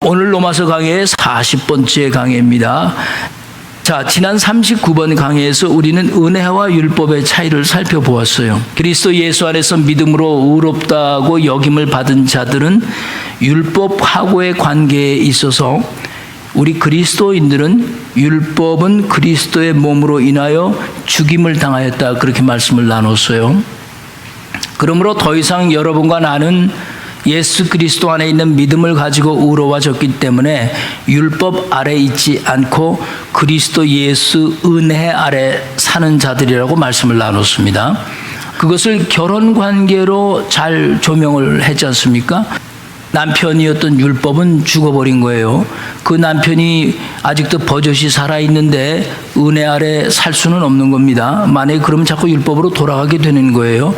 오늘 로마서 강해의 40번째 강해입니다. 자, 지난 39번 강해에서 우리는 은혜와 율법의 차이를 살펴보았어요. 그리스도 예수 안에서 믿음으로 의롭다고 여김을 받은 자들은 율법하고의 관계에 있어서 우리 그리스도인들은 율법은 그리스도의 몸으로 인하여 죽임을 당하였다, 그렇게 말씀을 나눴어요. 그러므로 더 이상 여러분과 나는 예수 그리스도 안에 있는 믿음을 가지고 의로워졌기 때문에 율법 아래 있지 않고 그리스도 예수 은혜 아래 사는 자들이라고 말씀을 나눴습니다. 그것을 결혼 관계로 잘 조명을 했지 않습니까? 남편이었던 율법은 죽어버린 거예요. 그 남편이 아직도 버젓이 살아있는데 은혜 아래 살 수는 없는 겁니다. 만약에 그러면 자꾸 율법으로 돌아가게 되는 거예요.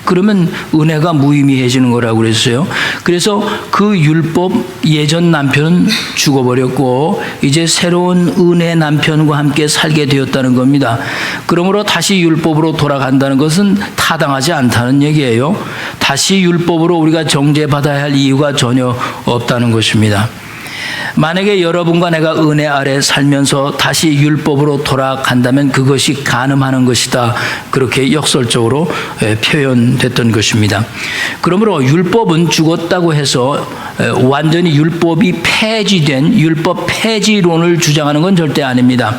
그러면 은혜가 무의미해지는 거라고 그랬어요. 그래서 그 율법 예전 남편은 죽어버렸고 이제 새로운 은혜 남편과 함께 살게 되었다는 겁니다. 그러므로 다시 율법으로 돌아간다는 것은 타당하지 않다는 얘기예요. 다시 율법으로 우리가 정죄받아야 할 이유가 전혀 없다는 것입니다. 만약에 여러분과 내가 은혜 아래 살면서 다시 율법으로 돌아간다면 그것이 간음하는 것이다, 그렇게 역설적으로 표현됐던 것입니다. 그러므로 율법은 죽었다고 해서 완전히 율법이 폐지된 율법 폐지론을 주장하는 건 절대 아닙니다.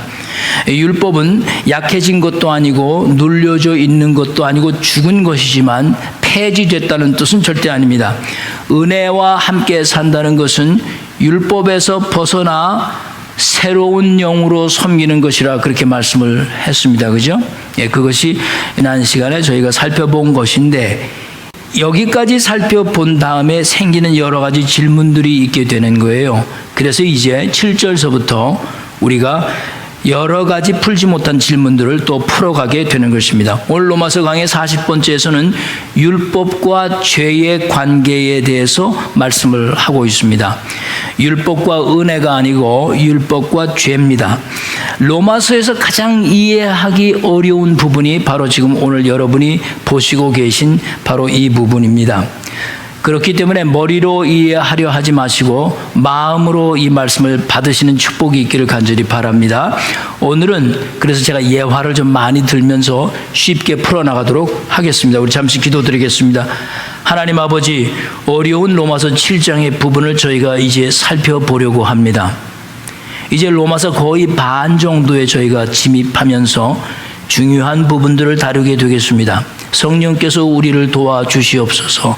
율법은 약해진 것도 아니고 눌려져 있는 것도 아니고 죽은 것이지만 폐지됐다는 뜻은 절대 아닙니다. 은혜와 함께 산다는 것은 율법에서 벗어나 새로운 영으로 섬기는 것이라 그렇게 말씀을 했습니다. 그죠? 예, 그것이 지난 시간에 저희가 살펴본 것인데 여기까지 살펴본 다음에 생기는 여러 가지 질문들이 있게 되는 거예요. 그래서 이제 7절서부터 우리가 여러 가지 풀지 못한 질문들을 또 풀어가게 되는 것입니다. 오늘 로마서 강의 40번째에서는 율법과 죄의 관계에 대해서 말씀을 하고 있습니다. 율법과 은혜가 아니고 율법과 죄입니다. 로마서에서 가장 이해하기 어려운 부분이 바로 지금 오늘 여러분이 보시고 계신 바로 이 부분입니다. 그렇기 때문에 머리로 이해하려 하지 마시고 마음으로 이 말씀을 받으시는 축복이 있기를 간절히 바랍니다. 오늘은 그래서 제가 예화를 좀 많이 들면서 쉽게 풀어나가도록 하겠습니다. 우리 잠시 기도드리겠습니다. 하나님 아버지, 어려운 로마서 7장의 부분을 저희가 이제 살펴보려고 합니다. 이제 로마서 거의 반 정도에 저희가 침입하면서 중요한 부분들을 다루게 되겠습니다. 성령께서 우리를 도와주시옵소서.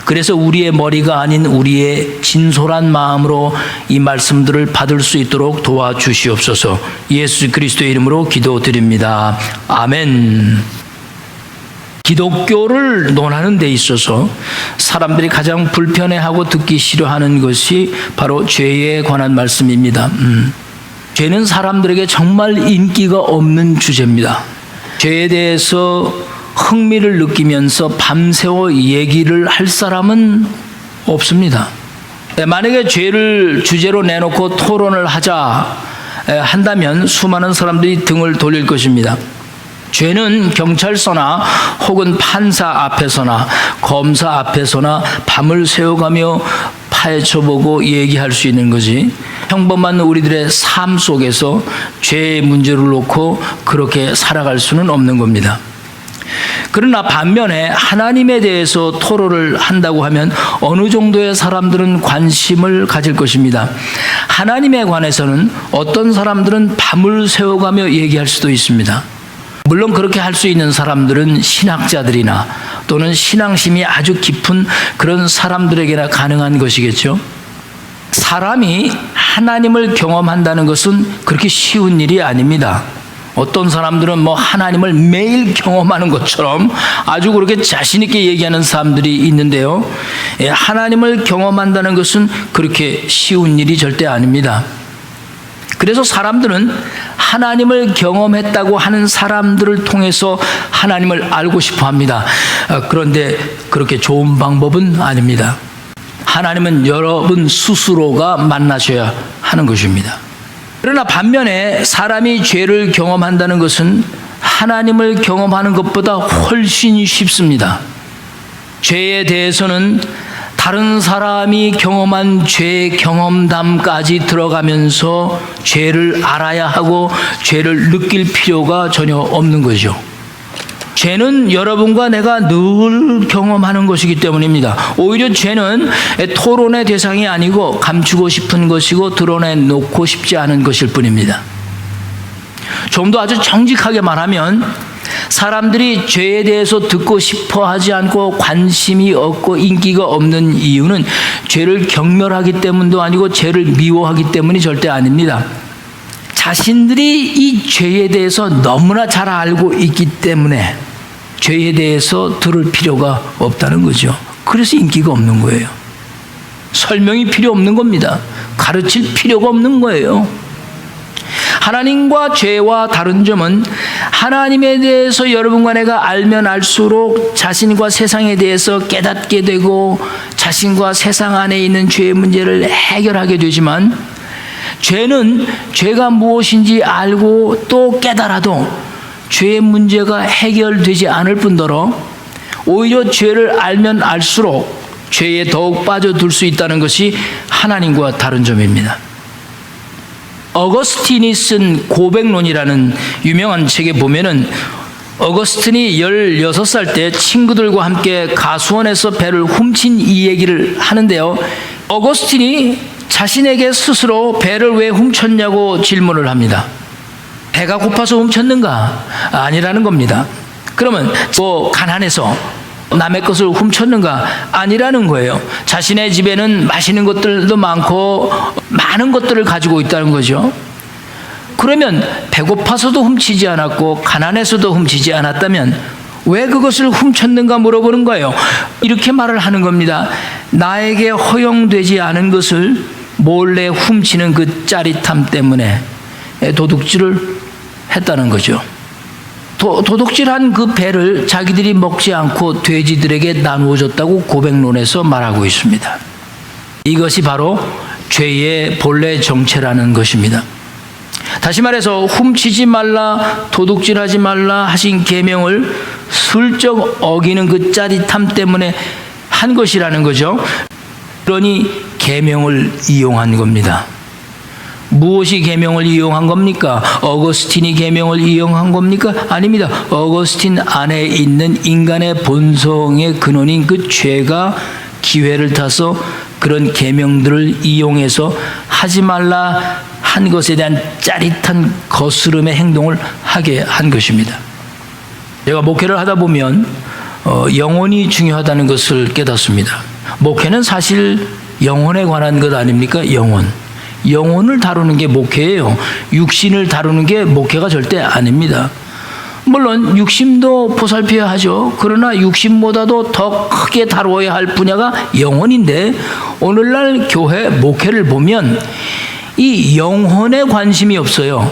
그래서 우리의 머리가 아닌 우리의 진솔한 마음으로 이 말씀들을 받을 수 있도록 도와주시옵소서. 예수 그리스도의 이름으로 기도드립니다. 아멘. 기독교를 논하는 데 있어서 사람들이 가장 불편해하고 듣기 싫어하는 것이 바로 죄에 관한 말씀입니다. 죄는 사람들에게 정말 인기가 없는 주제입니다. 죄에 대해서 흥미를 느끼면서 밤새워 얘기를 할 사람은 없습니다. 만약에 죄를 주제로 내놓고 토론을 하자 한다면 수많은 사람들이 등을 돌릴 것입니다. 죄는 경찰서나 혹은 판사 앞에서나 검사 앞에서나 밤을 새워가며 파헤쳐보고 얘기할 수 있는 거지, 평범한 우리들의 삶 속에서 죄의 문제를 놓고 그렇게 살아갈 수는 없는 겁니다. 그러나 반면에 하나님에 대해서 토론을 한다고 하면 어느 정도의 사람들은 관심을 가질 것입니다. 하나님에 관해서는 어떤 사람들은 밤을 새워가며 얘기할 수도 있습니다. 물론 그렇게 할 수 있는 사람들은 신학자들이나 또는 신앙심이 아주 깊은 그런 사람들에게나 가능한 것이겠죠. 사람이 하나님을 경험한다는 것은 그렇게 쉬운 일이 아닙니다. 어떤 사람들은 하나님을 매일 경험하는 것처럼 아주 그렇게 자신 있게 얘기하는 사람들이 있는데요. 하나님을 경험한다는 것은 그렇게 쉬운 일이 절대 아닙니다. 그래서 사람들은 하나님을 경험했다고 하는 사람들을 통해서 하나님을 알고 싶어 합니다. 그런데 그렇게 좋은 방법은 아닙니다. 하나님은 여러분 스스로가 만나셔야 하는 것입니다. 그러나 반면에 사람이 죄를 경험한다는 것은 하나님을 경험하는 것보다 훨씬 쉽습니다. 죄에 대해서는 다른 사람이 경험한 죄 경험담까지 들어가면서 죄를 알아야 하고 죄를 느낄 필요가 전혀 없는 거죠. 죄는 여러분과 내가 늘 경험하는 것이기 때문입니다. 오히려 죄는 토론의 대상이 아니고 감추고 싶은 것이고 드러내놓고 싶지 않은 것일 뿐입니다. 좀 더 아주 정직하게 말하면 사람들이 죄에 대해서 듣고 싶어 하지 않고 관심이 없고 인기가 없는 이유는 죄를 경멸하기 때문도 아니고 죄를 미워하기 때문이 절대 아닙니다. 자신들이 이 죄에 대해서 너무나 잘 알고 있기 때문에 죄에 대해서 들을 필요가 없다는 거죠. 그래서 인기가 없는 거예요. 설명이 필요 없는 겁니다. 가르칠 필요가 없는 거예요. 하나님과 죄와 다른 점은 하나님에 대해서 여러분과 내가 알면 알수록 자신과 세상에 대해서 깨닫게 되고 자신과 세상 안에 있는 죄의 문제를 해결하게 되지만, 죄는 죄가 무엇인지 알고 또 깨달아도 죄의 문제가 해결되지 않을 뿐더러 오히려 죄를 알면 알수록 죄에 더욱 빠져들 수 있다는 것이 하나님과 다른 점입니다. 어거스틴이 쓴 고백론이라는 유명한 책에 보면은 어거스틴이 16살 때 친구들과 함께 가수원에서 배를 훔친 이 얘기를 하는데요. 어거스틴이 자신에게 스스로 배를 왜 훔쳤냐고 질문을 합니다. 배가 고파서 훔쳤는가? 아니라는 겁니다. 그러면 가난해서 남의 것을 훔쳤는가? 아니라는 거예요. 자신의 집에는 맛있는 것들도 많고 많은 것들을 가지고 있다는 거죠. 그러면 배고파서도 훔치지 않았고 가난해서도 훔치지 않았다면 왜 그것을 훔쳤는가 물어보는 거예요. 이렇게 말을 하는 겁니다. 나에게 허용되지 않은 것을 몰래 훔치는 그 짜릿함 때문에 도둑질을 했다는 거죠. 도둑질한 그 배를 자기들이 먹지 않고 돼지들에게 나누어 줬다고 고백론에서 말하고 있습니다. 이것이 바로 죄의 본래 정체라는 것입니다. 다시 말해서 훔치지 말라, 도둑질하지 말라 하신 계명을 슬쩍 어기는 그 짜릿함 때문에 한 것이라는 거죠. 그러니 계명을 이용한 겁니다. 무엇이 계명을 이용한 겁니까? 어거스틴이 계명을 이용한 겁니까? 아닙니다. 어거스틴 안에 있는 인간의 본성의 근원인 그 죄가 기회를 타서 그런 계명들을 이용해서 하지 말라 한 것에 대한 짜릿한 거스름의 행동을 하게 한 것입니다. 제가 목회를 하다 보면 영혼이 중요하다는 것을 깨닫습니다. 목회는 사실 영혼에 관한 것 아닙니까? 영혼을 다루는 게 목회예요. 육신을 다루는 게 목회가 절대 아닙니다. 물론 육심도 보살펴야 하죠. 그러나 육심보다도 더 크게 다루어야 할 분야가 영혼인데, 오늘날 교회 목회를 보면 이 영혼에 관심이 없어요.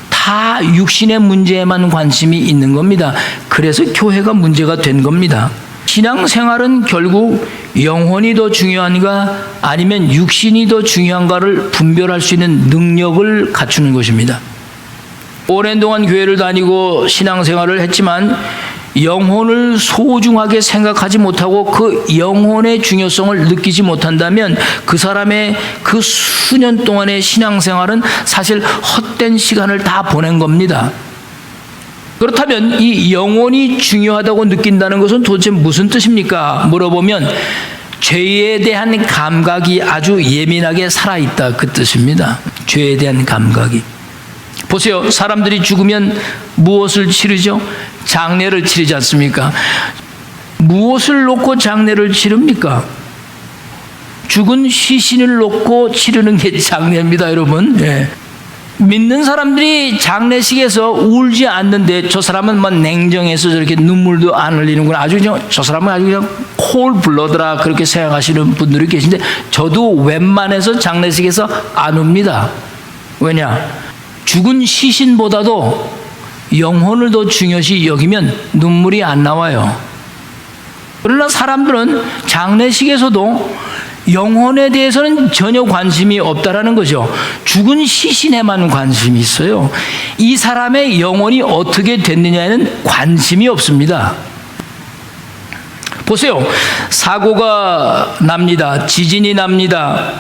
다 육신의 문제에만 관심이 있는 겁니다. 그래서 교회가 문제가 된 겁니다. 신앙생활은 결국 영혼이 더 중요한가 아니면 육신이 더 중요한가를 분별할 수 있는 능력을 갖추는 것입니다. 오랜 동안 교회를 다니고 신앙생활을 했지만 영혼을 소중하게 생각하지 못하고 그 영혼의 중요성을 느끼지 못한다면 그 사람의 그 수년 동안의 신앙생활은 사실 헛된 시간을 다 보낸 겁니다. 그렇다면 이 영혼이 중요하다고 느낀다는 것은 도대체 무슨 뜻입니까? 물어보면 죄에 대한 감각이 아주 예민하게 살아있다, 그 뜻입니다. 죄에 대한 감각이. 보세요. 사람들이 죽으면 무엇을 치르죠? 장례를 치르지 않습니까? 무엇을 놓고 장례를 치릅니까? 죽은 시신을 놓고 치르는 게 장례입니다, 여러분. 예. 믿는 사람들이 장례식에서 울지 않는데 저 사람은 막 냉정해서 저렇게 눈물도 안 흘리는구나. 아주 그냥 저 사람은 아주 그냥 콜 블러드라 그렇게 생각하시는 분들이 계신데, 저도 웬만해서 장례식에서 안 웁니다. 왜냐? 죽은 시신보다도 영혼을 더 중요시 여기면 눈물이 안 나와요. 그러나 사람들은 장례식에서도 영혼에 대해서는 전혀 관심이 없다라는 거죠. 죽은 시신에만 관심이 있어요. 이 사람의 영혼이 어떻게 됐느냐에는 관심이 없습니다. 보세요. 사고가 납니다. 지진이 납니다.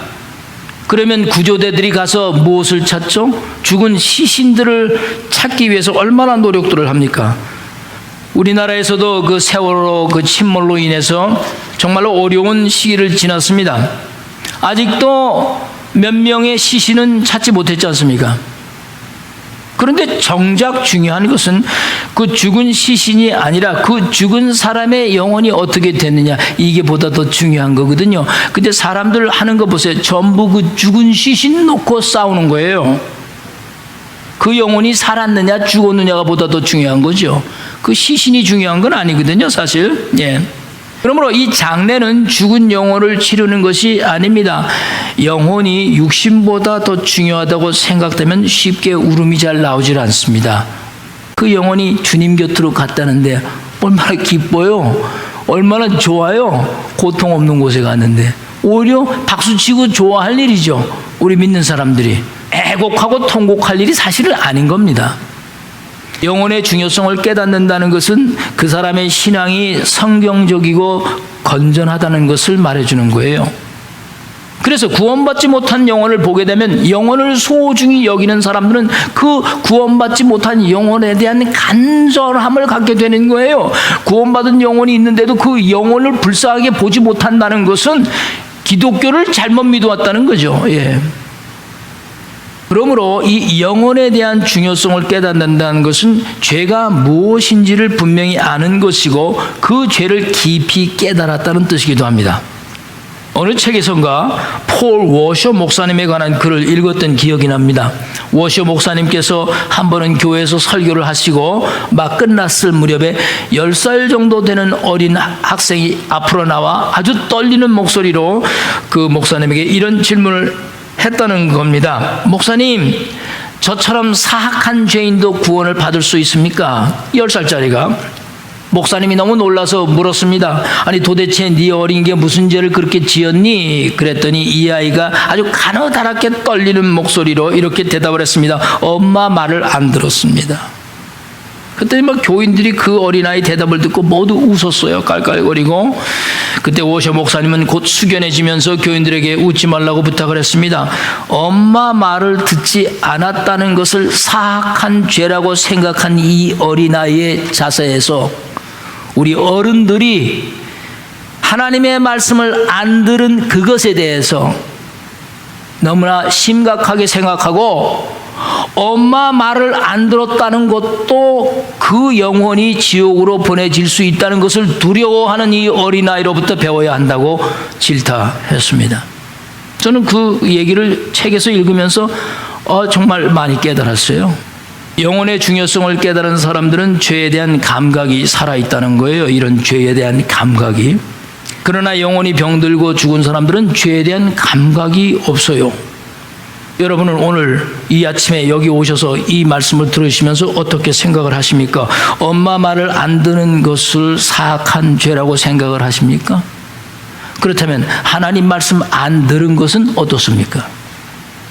그러면 구조대들이 가서 무엇을 찾죠? 죽은 시신들을 찾기 위해서 얼마나 노력들을 합니까? 우리나라에서도 그 세월호 그 침몰로 인해서 정말로 어려운 시기를 지났습니다. 아직도 몇 명의 시신은 찾지 못했지 않습니까? 그런데 정작 중요한 것은 그 죽은 시신이 아니라 그 죽은 사람의 영혼이 어떻게 됐느냐, 이게 보다 더 중요한 거거든요. 근데 사람들 하는 거 보세요. 전부 그 죽은 시신 놓고 싸우는 거예요. 그 영혼이 살았느냐 죽었느냐가 보다 더 중요한 거죠. 그 시신이 중요한 건 아니거든요, 사실. 예. 그러므로 이 장례는 죽은 영혼을 치르는 것이 아닙니다. 영혼이 육신보다 더 중요하다고 생각되면 쉽게 울음이 잘 나오질 않습니다. 그 영혼이 주님 곁으로 갔다는데 얼마나 기뻐요. 얼마나 좋아요. 고통 없는 곳에 갔는데. 오히려 박수치고 좋아할 일이죠. 우리 믿는 사람들이. 애곡하고 통곡할 일이 사실은 아닌 겁니다. 영혼의 중요성을 깨닫는다는 것은 그 사람의 신앙이 성경적이고 건전하다는 것을 말해주는 거예요. 그래서 구원받지 못한 영혼을 보게 되면 영혼을 소중히 여기는 사람들은 그 구원받지 못한 영혼에 대한 간절함을 갖게 되는 거예요. 구원받은 영혼이 있는데도 그 영혼을 불쌍하게 보지 못한다는 것은 기독교를 잘못 믿어왔다는 거죠. 예. 그러므로 이 영혼에 대한 중요성을 깨닫는다는 것은 죄가 무엇인지를 분명히 아는 것이고 그 죄를 깊이 깨달았다는 뜻이기도 합니다. 어느 책에선가 폴 워셔 목사님에 관한 글을 읽었던 기억이 납니다. 워셔 목사님께서 한 번은 교회에서 설교를 하시고 막 끝났을 무렵에 10살 정도 되는 어린 학생이 앞으로 나와 아주 떨리는 목소리로 그 목사님에게 이런 질문을 했다는 겁니다. 목사님, 저처럼 사악한 죄인도 구원을 받을 수 있습니까? 10살짜리가. 목사님이 너무 놀라서 물었습니다. 아니 도대체 네 어린 게 무슨 죄를 그렇게 지었니? 그랬더니 이 아이가 아주 가느다랗게 떨리는 목소리로 이렇게 대답을 했습니다. 엄마 말을 안 들었습니다. 그랬더니 막 교인들이 그 어린아이 대답을 듣고 모두 웃었어요. 깔깔거리고. 그때 워셔 목사님은 곧 숙연해지면서 교인들에게 웃지 말라고 부탁을 했습니다. 엄마 말을 듣지 않았다는 것을 사악한 죄라고 생각한 이 어린아이의 자세에서 우리 어른들이 하나님의 말씀을 안 들은 그것에 대해서 너무나 심각하게 생각하고 엄마 말을 안 들었다는 것도 그 영혼이 지옥으로 보내질 수 있다는 것을 두려워하는 이 어린아이로부터 배워야 한다고 질타했습니다. 저는 그 얘기를 책에서 읽으면서 정말 많이 깨달았어요. 영혼의 중요성을 깨달은 사람들은 죄에 대한 감각이 살아있다는 거예요. 이런 죄에 대한 감각이. 그러나 영혼이 병들고 죽은 사람들은 죄에 대한 감각이 없어요. 여러분은 오늘 이 아침에 여기 오셔서 이 말씀을 들으시면서 어떻게 생각을 하십니까? 엄마 말을 안 듣는 것을 사악한 죄라고 생각을 하십니까? 그렇다면 하나님 말씀 안 들은 것은 어떻습니까?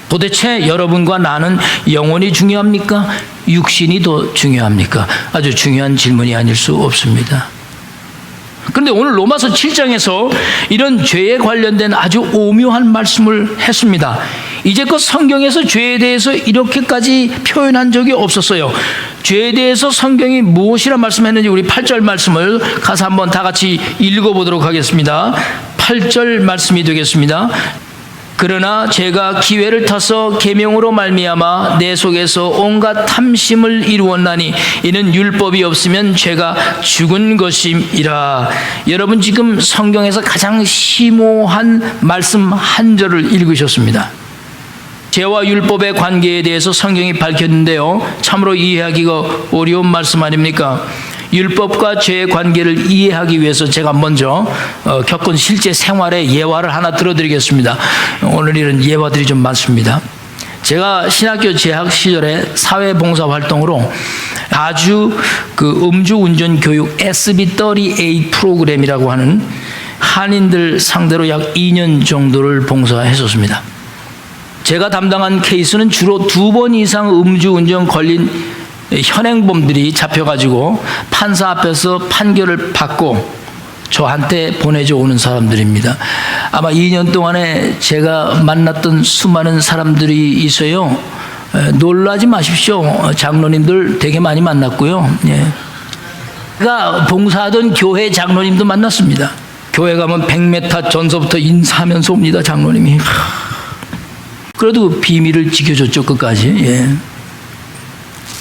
도대체 여러분과 나는 영혼이 중요합니까? 육신이 더 중요합니까? 아주 중요한 질문이 아닐 수 없습니다. 그런데 오늘 로마서 7장에서 이런 죄에 관련된 아주 오묘한 말씀을 했습니다. 이제껏 성경에서 죄에 대해서 이렇게까지 표현한 적이 없었어요. 죄에 대해서 성경이 무엇이라 말씀했는지 우리 8절 말씀을 가서 한번 다 같이 읽어보도록 하겠습니다. 8절 말씀이 되겠습니다. 그러나 제가 기회를 타서 계명으로 말미암아 내 속에서 온갖 탐심을 이루었나니 이는 율법이 없으면 죄가 죽은 것임이라. 여러분 지금 성경에서 가장 심오한 말씀 한 절을 읽으셨습니다. 죄와 율법의 관계에 대해서 성경이 밝혔는데요, 참으로 이해하기가 어려운 말씀 아닙니까? 율법과 죄의 관계를 이해하기 위해서 제가 먼저 겪은 실제 생활의 예화를 하나 들어드리겠습니다. 오늘 이런 예화들이 좀 많습니다. 제가 신학교 재학 시절에 사회봉사 활동으로 아주 그 음주운전 교육 SB38 프로그램이라고 하는 한인들 상대로 약 2년 정도를 봉사했었습니다. 제가 담당한 케이스는 주로 2번 이상 음주운전 걸린 현행범들이 잡혀가지고 판사 앞에서 판결을 받고 저한테 보내줘 오는 사람들입니다. 아마 2년 동안에 제가 만났던 수많은 사람들이 있어요. 놀라지 마십시오. 장로님들 되게 많이 만났고요. 예. 제가 봉사하던 교회 장로님도 만났습니다. 교회 가면 100m 전서부터 인사하면서 옵니다. 장로님이. 그래도 비밀을 지켜줬죠, 끝까지. 예.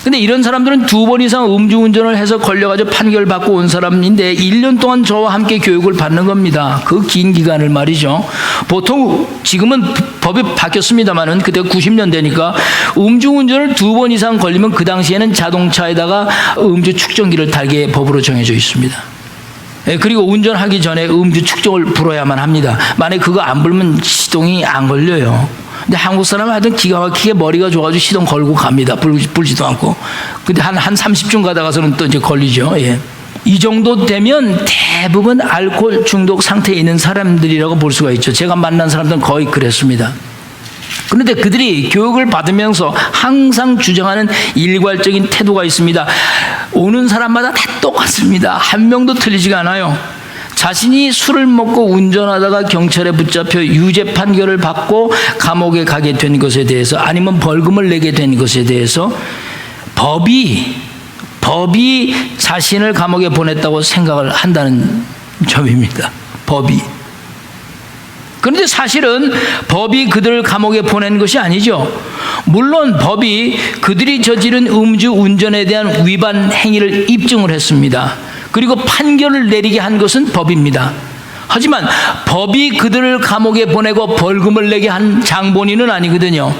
근데 이런 사람들은 2번 이상 음주운전을 해서 걸려가지고 판결받고 온 사람인데 1년 동안 저와 함께 교육을 받는 겁니다. 그 긴 기간을 말이죠. 보통 지금은 법이 바뀌었습니다만은 그때 90년대니까 음주운전을 2번 이상 걸리면 그 당시에는 자동차에다가 음주 측정기를 달게 법으로 정해져 있습니다. 그리고 운전하기 전에 음주 측정을 불어야만 합니다. 만약에 그거 안 불면 시동이 안 걸려요. 근데 한국 사람은 하여튼 기가 막히게 머리가 좋아가지고 시동 걸고 갑니다. 불지도 않고. 근데 한 30분 가다가서는 또 이제 걸리죠. 예. 이 정도 되면 대부분 알코올 중독 상태에 있는 사람들이라고 볼 수가 있죠. 제가 만난 사람들은 거의 그랬습니다. 그런데 그들이 교육을 받으면서 항상 주장하는 일괄적인 태도가 있습니다. 오는 사람마다 다 똑같습니다. 한 명도 틀리지가 않아요. 자신이 술을 먹고 운전하다가 경찰에 붙잡혀 유죄 판결을 받고 감옥에 가게 된 것에 대해서 아니면 벌금을 내게 된 것에 대해서 법이 자신을 감옥에 보냈다고 생각을 한다는 점입니다. 법이. 그런데 사실은 법이 그들을 감옥에 보낸 것이 아니죠. 물론 법이 그들이 저지른 음주 운전에 대한 위반 행위를 입증을 했습니다. 그리고 판결을 내리게 한 것은 법입니다. 하지만 법이 그들을 감옥에 보내고 벌금을 내게 한 장본인은 아니거든요.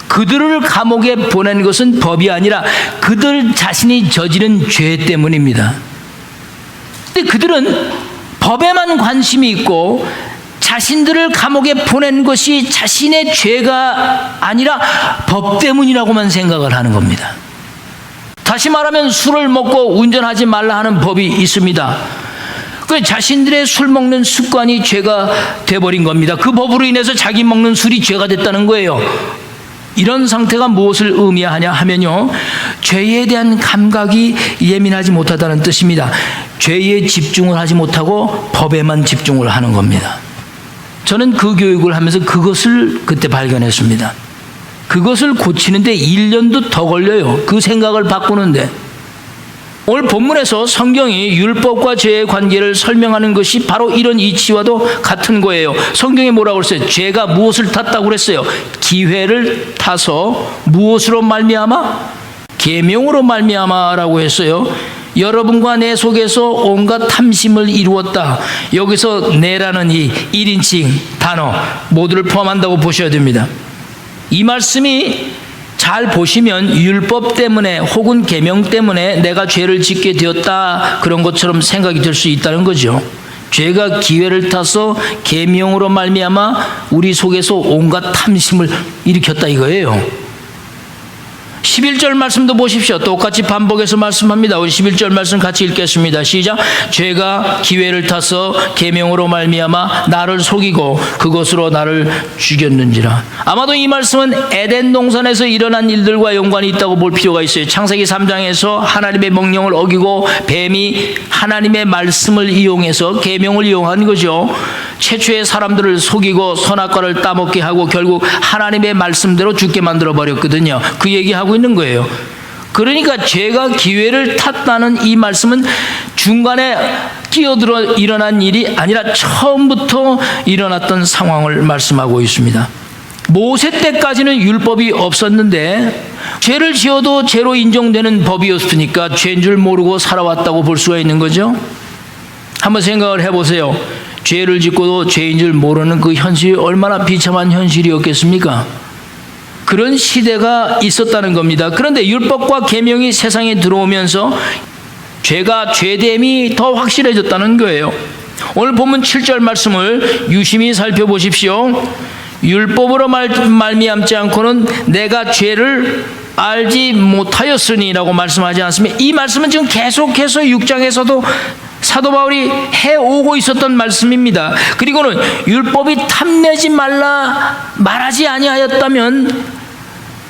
그들을 감옥에 보낸 것은 법이 아니라 그들 자신이 저지른 죄 때문입니다. 근데 그들은 법에만 관심이 있고 자신들을 감옥에 보낸 것이 자신의 죄가 아니라 법 때문이라고만 생각을 하는 겁니다. 다시 말하면 술을 먹고 운전하지 말라 하는 법이 있습니다. 그 자신들의 술 먹는 습관이 죄가 돼버린 겁니다. 그 법으로 인해서 자기 먹는 술이 죄가 됐다는 거예요. 이런 상태가 무엇을 의미하냐 하면요, 죄에 대한 감각이 예민하지 못하다는 뜻입니다. 죄에 집중을 하지 못하고 법에만 집중을 하는 겁니다. 저는 그 교육을 하면서 그것을 그때 발견했습니다. 그것을 고치는데 1년도 더 걸려요. 그 생각을 바꾸는데. 오늘 본문에서 성경이 율법과 죄의 관계를 설명하는 것이 바로 이런 이치와도 같은 거예요. 성경에 뭐라고 그랬어요? 죄가 무엇을 탔다고 그랬어요? 기회를 타서 무엇으로 말미암아? 계명으로 말미암아라고 했어요. 여러분과 내 속에서 온갖 탐심을 이루었다. 여기서 내라는 이 1인칭 단어 모두를 포함한다고 보셔야 됩니다. 이 말씀이 잘 보시면 율법 때문에 혹은 계명 때문에 내가 죄를 짓게 되었다 그런 것처럼 생각이 될 수 있다는 거죠. 죄가 기회를 타서 계명으로 말미암아 우리 속에서 온갖 탐심을 일으켰다 이거예요. 11절 말씀도 보십시오. 똑같이 반복해서 말씀합니다. 우리 11절 말씀 같이 읽겠습니다. 시작. 죄가 기회를 타서 계명으로 말미암아 나를 속이고 그것으로 나를 죽였는지라. 아마도 이 말씀은 에덴 동산에서 일어난 일들과 연관이 있다고 볼 필요가 있어요. 창세기 3장에서 하나님의 명령을 어기고 뱀이 하나님의 말씀을 이용해서 계명을 이용한 거죠. 최초의 사람들을 속이고 선악과를 따먹게 하고 결국 하나님의 말씀대로 죽게 만들어 버렸거든요. 그 얘기하고 있는 거예요. 그러니까 죄가 기회를 탔다는 이 말씀은 중간에 끼어들어 일어난 일이 아니라 처음부터 일어났던 상황을 말씀하고 있습니다. 모세 때까지는 율법이 없었는데 죄를 지어도 죄로 인정되는 법이었으니까 죄인 줄 모르고 살아왔다고 볼 수가 있는 거죠. 한번 생각을 해보세요. 죄를 짓고도 죄인 줄 모르는 그 현실이 얼마나 비참한 현실이었겠습니까? 그런 시대가 있었다는 겁니다. 그런데 율법과 계명이 세상에 들어오면서 죄가 죄됨이 더 확실해졌다는 거예요. 오늘 본문 7절 말씀을 유심히 살펴보십시오. 율법으로 말미암지 않고는 내가 죄를 알지 못하였으니라고 말씀하지 않습니까? 이 말씀은 지금 계속해서 6장에서도 사도 바울이 해오고 있었던 말씀입니다. 그리고는 율법이 탐내지 말하지 아니하였다면,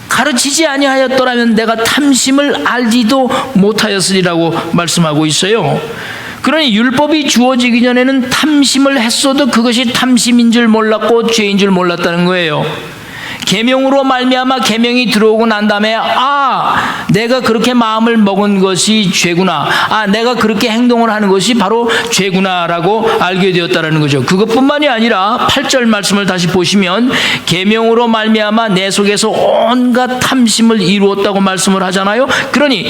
가르치지 아니하였더라면 내가 탐심을 알지도 못하였으리라고 말씀하고 있어요. 그러니 율법이 주어지기 전에는 탐심을 했어도 그것이 탐심인 줄 몰랐고 죄인 줄 몰랐다는 거예요. 계명으로 말미암아 계명이 들어오고 난 다음에 내가 그렇게 마음을 먹은 것이 죄구나, 내가 그렇게 행동을 하는 것이 바로 죄구나라고 알게 되었다는 거죠. 그것뿐만이 아니라 8절 말씀을 다시 보시면 계명으로 말미암아 내 속에서 온갖 탐심을 이루었다고 말씀을 하잖아요. 그러니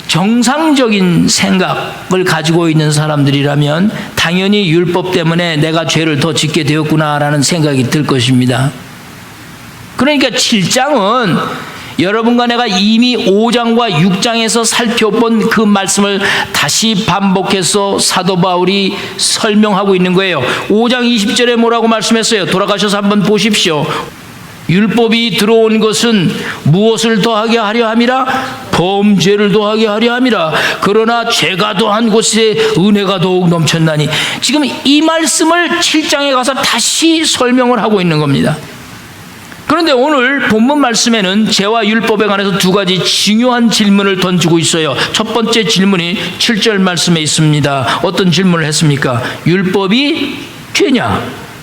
정상적인 생각을 가지고 있는 사람들이라면 당연히 율법 때문에 내가 죄를 더 짓게 되었구나라는 생각이 들 것입니다. 그러니까 7장은 여러분과 내가 이미 5장과 6장에서 살펴본 그 말씀을 다시 반복해서 사도 바울이 설명하고 있는 거예요. 5장 20절에 뭐라고 말씀했어요? 돌아가셔서 한번 보십시오. 율법이 들어온 것은 무엇을 더하게 하려 함이라? 범죄를 더하게 하려 함이라. 그러나 죄가 더한 곳에 은혜가 더욱 넘쳤나니. 지금 이 말씀을 7장에 가서 다시 설명을 하고 있는 겁니다. 그런데 오늘 본문 말씀에는 죄와 율법에 관해서 두 가지 중요한 질문을 던지고 있어요. 첫 번째 질문이 7절 말씀에 있습니다. 어떤 질문을 했습니까? 율법이 죄냐?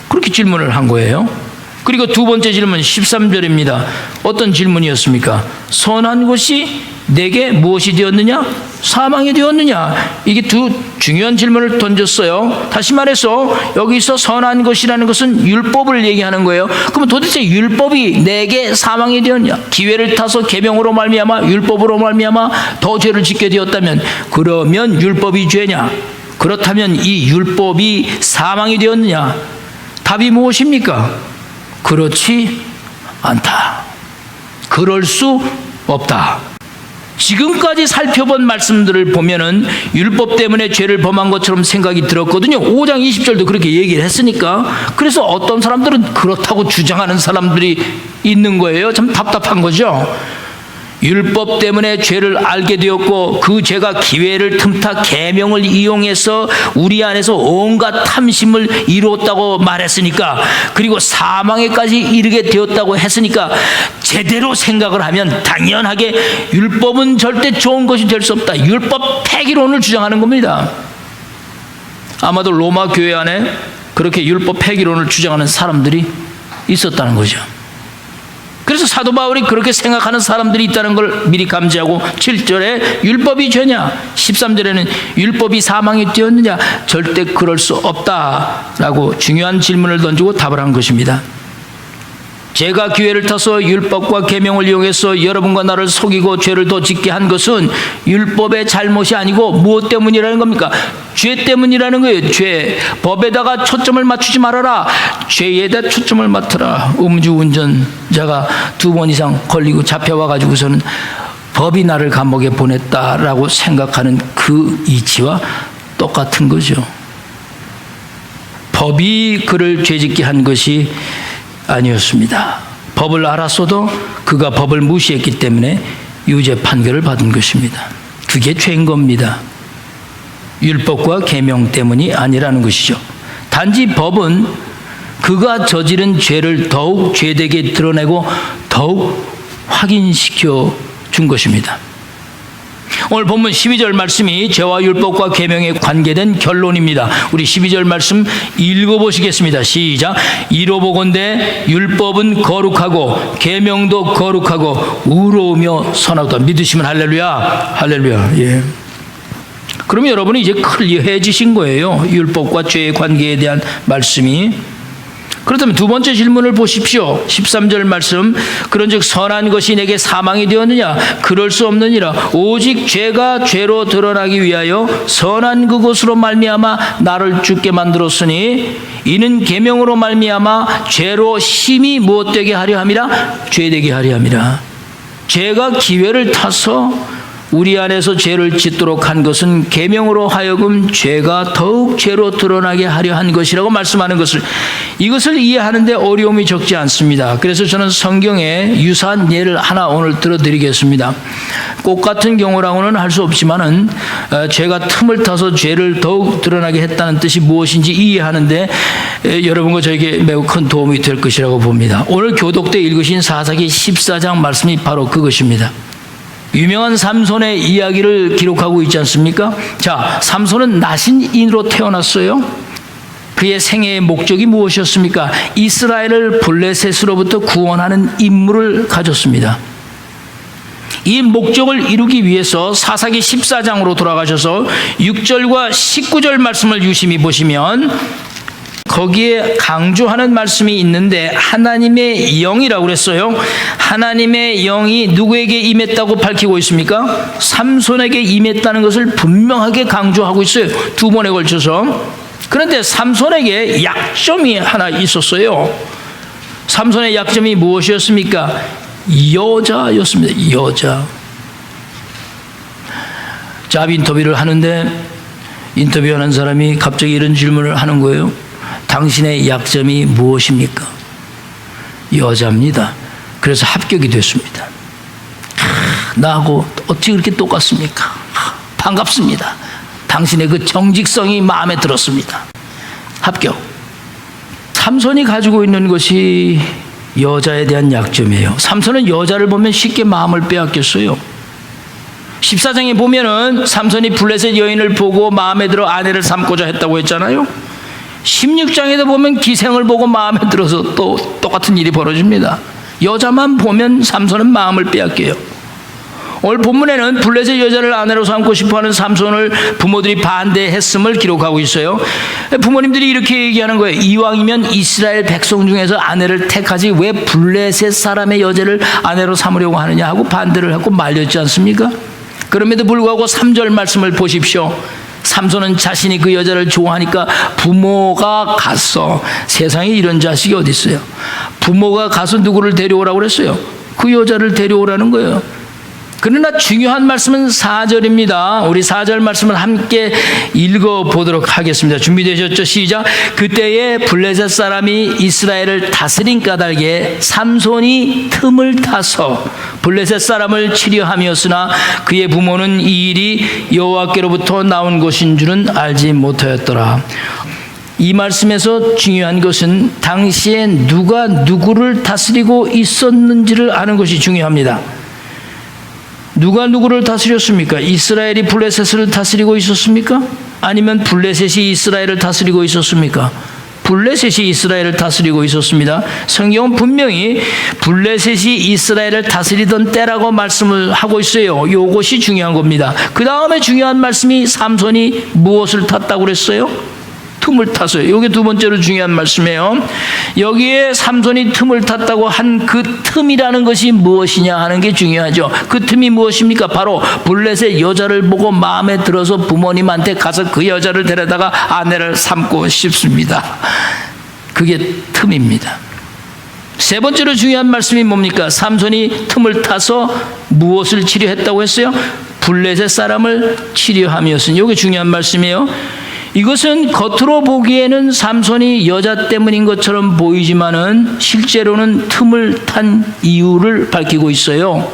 그렇게 질문을 한 거예요. 그리고 두 번째 질문 13절입니다. 어떤 질문이었습니까? 선한 것이 내게 무엇이 되었느냐? 사망이 되었느냐? 이게 두 중요한 질문을 던졌어요. 다시 말해서 여기서 선한 것이라는 것은 율법을 얘기하는 거예요. 그럼 도대체 율법이 내게 사망이 되었냐? 기회를 타서 계명으로 말미암아 율법으로 말미암아 더 죄를 짓게 되었다면 그러면 율법이 죄냐? 그렇다면 이 율법이 사망이 되었느냐? 답이 무엇입니까? 그렇지 않다. 그럴 수 없다. 지금까지 살펴본 말씀들을 보면은 율법 때문에 죄를 범한 것처럼 생각이 들었거든요. 5장 20절도 그렇게 얘기를 했으니까. 그래서 어떤 사람들은 그렇다고 주장하는 사람들이 있는 거예요. 참 답답한 거죠. 율법 때문에 죄를 알게 되었고 그 죄가 기회를 틈타 계명을 이용해서 우리 안에서 온갖 탐심을 이루었다고 말했으니까, 그리고 사망에까지 이르게 되었다고 했으니까 제대로 생각을 하면 당연하게 율법은 절대 좋은 것이 될 수 없다. 율법 폐기론을 주장하는 겁니다. 아마도 로마 교회 안에 그렇게 율법 폐기론을 주장하는 사람들이 있었다는 거죠. 그래서 사도 바울이 그렇게 생각하는 사람들이 있다는 걸 미리 감지하고 7절에 율법이 죄냐? 13절에는 율법이 사망이 되었느냐? 절대 그럴 수 없다라고 중요한 질문을 던지고 답을 한 것입니다. 제가 기회를 타서 율법과 계명을 이용해서 여러분과 나를 속이고 죄를 더 짓게 한 것은 율법의 잘못이 아니고 무엇 때문이라는 겁니까? 죄 때문이라는 거예요. 죄. 법에다가 초점을 맞추지 말아라. 죄에다 초점을 맞춰라. 음주운전자가 2번 이상 걸리고 잡혀와 가지고서는 법이 나를 감옥에 보냈다라고 생각하는 그 이치와 똑같은 거죠. 법이 그를 죄짓게 한 것이 아니었습니다. 법을 알았어도 그가 법을 무시했기 때문에 유죄 판결을 받은 것입니다. 그게 죄인 겁니다. 율법과 계명 때문이 아니라는 것이죠. 단지 법은 그가 저지른 죄를 더욱 죄되게 드러내고 더욱 확인시켜 준 것입니다. 오늘 본문 12절 말씀이 죄와 율법과 계명에 관계된 결론입니다. 우리 12절 말씀 읽어보시겠습니다. 시작. 이로보건대 율법은 거룩하고 계명도 거룩하고 의로우며 선하다. 믿으시면 할렐루야. 할렐루야. 예. 그러면 여러분이 이제 클리어해지신 거예요. 율법과 죄의 관계에 대한 말씀이. 그렇다면 두 번째 질문을 보십시오. 13절 말씀. 그런즉 선한 것이 내게 사망이 되었느냐? 그럴 수 없느니라. 오직 죄가 죄로 드러나기 위하여 선한 그것으로 말미암아 나를 죽게 만들었으니 이는 계명으로 말미암아 죄로 심히 무엇되게 하려 함이라? 죄되게 하려 함이라. 죄가 기회를 타서 우리 안에서 죄를 짓도록 한 것은 계명으로 하여금 죄가 더욱 죄로 드러나게 하려 한 것이라고 말씀하는 것을, 이것을 이해하는데 어려움이 적지 않습니다. 그래서 저는 성경에 유사한 예를 하나 오늘 들어드리겠습니다. 꽃 같은 경우라고는 할 수 없지만은 죄가 틈을 타서 죄를 더욱 드러나게 했다는 뜻이 무엇인지 이해하는데 여러분과 저에게 매우 큰 도움이 될 것이라고 봅니다. 오늘 교독 때 읽으신 사사기 14장 말씀이 바로 그것입니다. 유명한 삼손의 이야기를 기록하고 있지 않습니까? 자, 삼손은 나신인으로 태어났어요. 그의 생애의 목적이 무엇이었습니까? 이스라엘을 블레셋으로부터 구원하는 임무를 가졌습니다. 이 목적을 이루기 위해서 사사기 14장으로 돌아가셔서 6절과 19절 말씀을 유심히 보시면 거기에 강조하는 말씀이 있는데 하나님의 영이라고 그랬어요. 하나님의 영이 누구에게 임했다고 밝히고 있습니까? 삼손에게 임했다는 것을 분명하게 강조하고 있어요. 두 번에 걸쳐서. 그런데 삼손에게 약점이 하나 있었어요. 삼손의 약점이 무엇이었습니까? 여자였습니다. 여자. 잡 인터뷰를 하는데 인터뷰하는 사람이 갑자기 이런 질문을 하는 거예요. 당신의 약점이 무엇입니까? 여자입니다. 그래서 합격이 됐습니다. 나하고 어떻게 그렇게 똑같습니까? 반갑습니다. 당신의 그 정직성이 마음에 들었습니다. 합격. 삼손이 가지고 있는 것이 여자에 대한 약점이에요. 삼손은 여자를 보면 쉽게 마음을 빼앗겼어요. 14장에 보면은 삼손이 블레셋 여인을 보고 마음에 들어 아내를 삼고자 했다고 했잖아요. 16장에도 보면 기생을 보고 마음에 들어서 또 똑같은 일이 벌어집니다. 여자만 보면 삼손은 마음을 빼앗겨요. 오늘 본문에는 블레셋 여자를 아내로 삼고 싶어하는 삼손을 부모들이 반대했음을 기록하고 있어요. 부모님들이 이렇게 얘기하는 거예요. 이왕이면 이스라엘 백성 중에서 아내를 택하지 왜 블레셋 사람의 여자를 아내로 삼으려고 하느냐 하고 반대를 하고 말렸지 않습니까? 그럼에도 불구하고 3절 말씀을 보십시오. 삼손은 자신이 그 여자를 좋아하니까 부모가 가서, 세상에 이런 자식이 어디 있어요? 부모가 가서 누구를 데려오라고 그랬어요? 그 여자를 데려오라는 거예요. 그러나 중요한 말씀은 4절입니다. 우리 4절 말씀을 함께 읽어보도록 하겠습니다. 준비되셨죠? 시작. 그때에 블레셋 사람이 이스라엘을 다스린 까닭에 삼손이 틈을 타서 블레셋 사람을 치려함이었으나 그의 부모는 이 일이 여호와께로부터 나온 것인 줄은 알지 못하였더라. 이 말씀에서 중요한 것은 당시에 누가 누구를 다스리고 있었는지를 아는 것이 중요합니다. 누가 누구를 다스렸습니까? 이스라엘이 블레셋을 다스리고 있었습니까? 아니면 블레셋이 이스라엘을 다스리고 있었습니까? 블레셋이 이스라엘을 다스리고 있었습니다. 성경은 분명히 블레셋이 이스라엘을 다스리던 때라고 말씀을 하고 있어요. 이것이 중요한 겁니다. 그 다음에 중요한 말씀이 삼손이 무엇을 탔다고 그랬어요? 틈을 탔어요. 이게 두 번째로 중요한 말씀이에요. 여기에 삼손이 틈을 탔다고 한 그 틈이라는 것이 무엇이냐 하는 게 중요하죠. 그 틈이 무엇입니까? 바로 블레셋 여자를 보고 마음에 들어서 부모님한테 가서 그 여자를 데려다가 아내를 삼고 싶습니다. 그게 틈입니다. 세 번째로 중요한 말씀이 뭡니까? 삼손이 틈을 타서 무엇을 치려했다고 했어요? 블레셋 사람을 치려함이었으니 이게 중요한 말씀이에요. 이것은 겉으로 보기에는 삼손이 여자 때문인 것처럼 보이지만은 실제로는 틈을 탄 이유를 밝히고 있어요.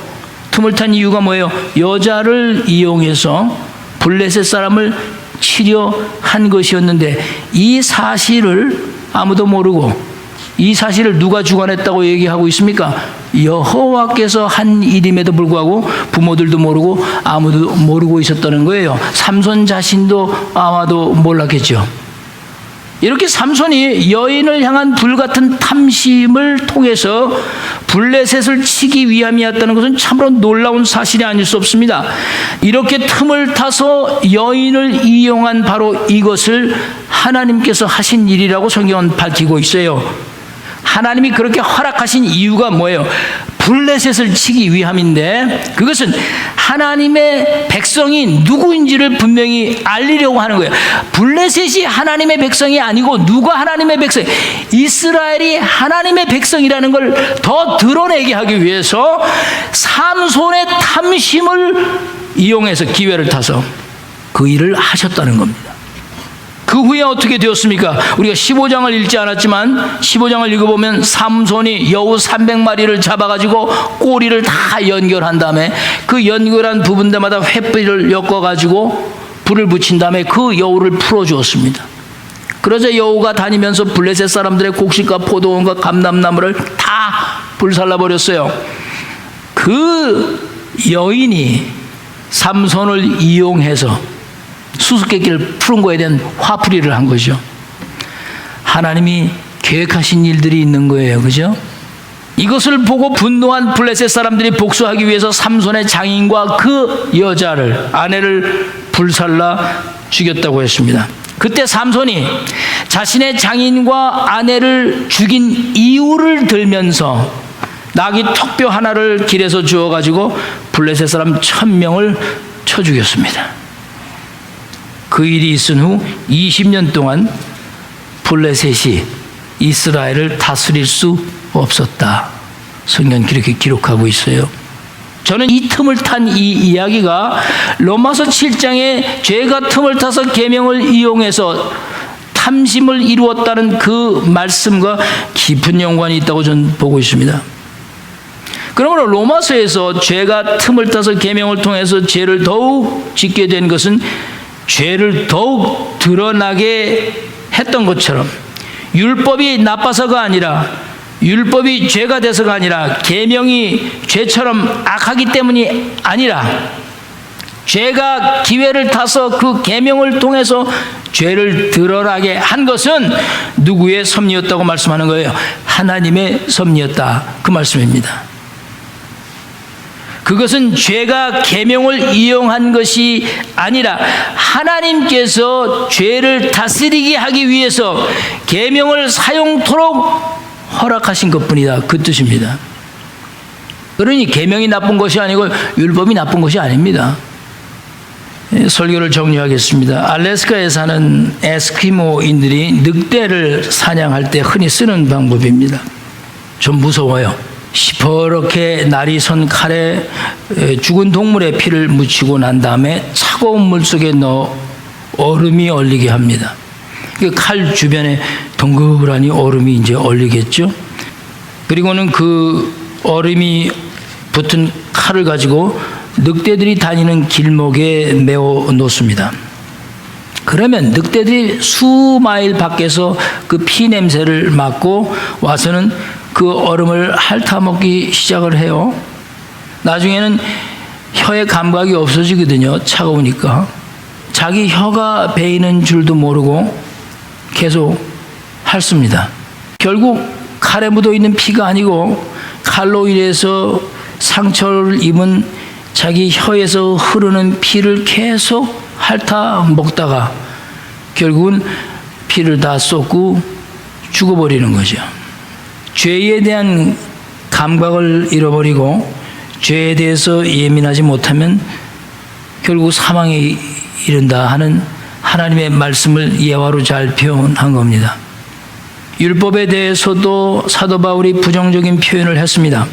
틈을 탄 이유가 뭐예요? 여자를 이용해서 블레셋 사람을 치려 한 것이었는데 이 사실을 아무도 모르고 이 사실을 누가 주관했다고 얘기하고 있습니까? 여호와께서 한 일임에도 불구하고 부모들도 모르고 아무도 모르고 있었다는 거예요. 삼손 자신도 아마도 몰랐겠죠. 이렇게 삼손이 여인을 향한 불같은 탐심을 통해서 블레셋을 치기 위함이었다는 것은 참으로 놀라운 사실이 아닐 수 없습니다. 이렇게 틈을 타서 여인을 이용한 바로 이것을 하나님께서 하신 일이라고 성경은 밝히고 있어요. 하나님이 그렇게 허락하신 이유가 뭐예요? 블레셋을 치기 위함인데 그것은 하나님의 백성이 누구인지를 분명히 알리려고 하는 거예요. 블레셋이 하나님의 백성이 아니고 누가 하나님의 백성? 이스라엘이 하나님의 백성이라는 걸 더 드러내게 하기 위해서 삼손의 탐심을 이용해서 기회를 타서 그 일을 하셨다는 겁니다. 그 후에 어떻게 되었습니까? 우리가 15장을 읽지 않았지만 15장을 읽어보면 삼손이 여우 300마리를 잡아가지고 꼬리를 다 연결한 다음에 그 연결한 부분들마다 횃불을 엮어가지고 불을 붙인 다음에 그 여우를 풀어주었습니다. 그러자 여우가 다니면서 블레셋 사람들의 곡식과 포도원과 감람나무를 다 불살라버렸어요. 그 여인이 삼손을 이용해서 수수께끼를 푸는 거에 대한 화풀이를 한 거죠. 하나님이 계획하신 일들이 있는 거예요. 그죠? 이것을 보고 분노한 블레셋 사람들이 복수하기 위해서 삼손의 장인과 그 여자를, 아내를 불살라 죽였다고 했습니다. 그때 삼손이 자신의 장인과 아내를 죽인 이유를 들면서 나귀 턱뼈 하나를 길에서 주워가지고 블레셋 사람 1000명을 쳐 죽였습니다. 그 일이 있은 후 20년 동안 블레셋이 이스라엘을 다스릴 수 없었다. 성경 그렇게 기록하고 있어요. 저는 이 틈을 탄 이 이야기가 로마서 7장에 죄가 틈을 타서 계명을 이용해서 탐심을 이루었다는 그 말씀과 깊은 연관이 있다고 저는 보고 있습니다. 그러므로 로마서에서 죄가 틈을 타서 계명을 통해서 죄를 더욱 짓게 된 것은 죄를 더욱 드러나게 했던 것처럼 율법이 나빠서가 아니라, 율법이 죄가 돼서가 아니라, 계명이 죄처럼 악하기 때문이 아니라, 죄가 기회를 타서 그 계명을 통해서 죄를 드러나게 한 것은 누구의 섭리였다고 말씀하는 거예요? 하나님의 섭리였다. 그 말씀입니다. 그것은 죄가 계명을 이용한 것이 아니라 하나님께서 죄를 다스리게 하기 위해서 계명을 사용토록 허락하신 것뿐이다. 그 뜻입니다. 그러니 계명이 나쁜 것이 아니고 율법이 나쁜 것이 아닙니다. 설교를 정리하겠습니다. 알래스카에 사는 에스키모인들이 늑대를 사냥할 때 흔히 쓰는 방법입니다. 좀 무서워요. 시퍼렇게 날이 선 칼에 죽은 동물의 피를 묻히고 난 다음에 차가운 물 속에 넣어 얼음이 얼리게 합니다. 칼 주변에 동그라니 얼음이 이제 얼리겠죠. 그리고는 그 얼음이 붙은 칼을 가지고 늑대들이 다니는 길목에 메워 놓습니다. 그러면 늑대들이 수마일 밖에서 그 피 냄새를 맡고 와서는 그 얼음을 핥아먹기 시작을 해요. 나중에는 혀의 감각이 없어지거든요. 차가우니까. 자기 혀가 베이는 줄도 모르고 계속 핥습니다. 결국 칼에 묻어있는 피가 아니고 칼로 인해서 상처를 입은 자기 혀에서 흐르는 피를 계속 핥아먹다가 결국은 피를 다 쏟고 죽어버리는 거죠. 죄에 대한 감각을 잃어버리고 죄에 대해서 예민하지 못하면 결국 사망에 이른다 하는 하나님의 말씀을 예화로 잘 표현한 겁니다. 율법에 대해서도 사도 바울이 부정적인 표현을 했습니다.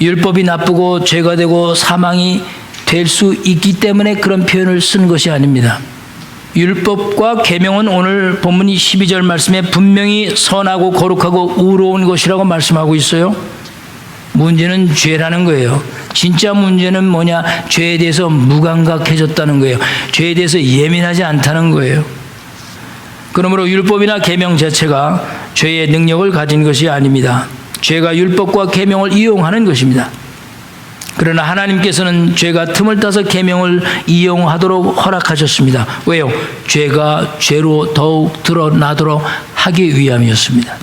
율법이 나쁘고 죄가 되고 사망이 될 수 있기 때문에 그런 표현을 쓴 것이 아닙니다. 율법과 계명은 오늘 본문 12절 말씀에 분명히 선하고 거룩하고 의로운 것이라고 말씀하고 있어요. 문제는 죄라는 거예요. 진짜 문제는 뭐냐? 죄에 대해서 무감각해졌다는 거예요. 죄에 대해서 예민하지 않다는 거예요. 그러므로 율법이나 계명 자체가 죄의 능력을 가진 것이 아닙니다. 죄가 율법과 계명을 이용하는 것입니다. 그러나 하나님께서는 죄가 틈을 따서 계명을 이용하도록 허락하셨습니다. 왜요? 죄가 죄로 더욱 드러나도록 하기 위함이었습니다.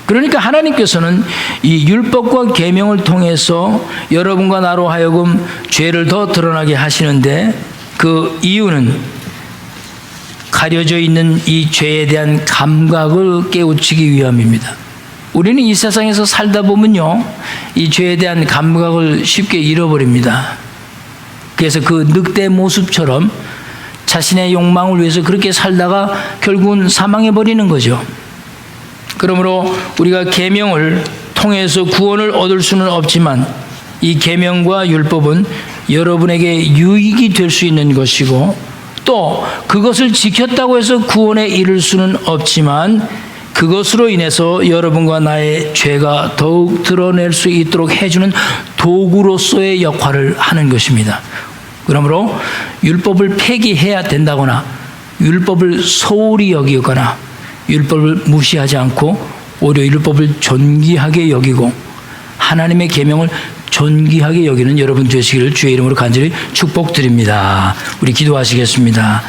그러니까 하나님께서는 이 율법과 계명을 통해서 여러분과 나로 하여금 죄를 더 드러나게 하시는데 그 이유는 가려져 있는 이 죄에 대한 감각을 깨우치기 위함입니다. 우리는 이 세상에서 살다 보면요, 이 죄에 대한 감각을 쉽게 잃어버립니다. 그래서 그 늑대 모습처럼 자신의 욕망을 위해서 그렇게 살다가 결국은 사망해버리는 거죠. 그러므로 우리가 계명을 통해서 구원을 얻을 수는 없지만 이 계명과 율법은 여러분에게 유익이 될 수 있는 것이고 또 그것을 지켰다고 해서 구원에 이를 수는 없지만 그것으로 인해서 여러분과 나의 죄가 더욱 드러낼 수 있도록 해주는 도구로서의 역할을 하는 것입니다. 그러므로 율법을 폐기해야 된다거나 율법을 소홀히 여기거나 율법을 무시하지 않고 오히려 율법을 존귀하게 여기고 하나님의 계명을 존귀하게 여기는 여러분 되시기를 주의 이름으로 간절히 축복드립니다. 우리 기도하시겠습니다.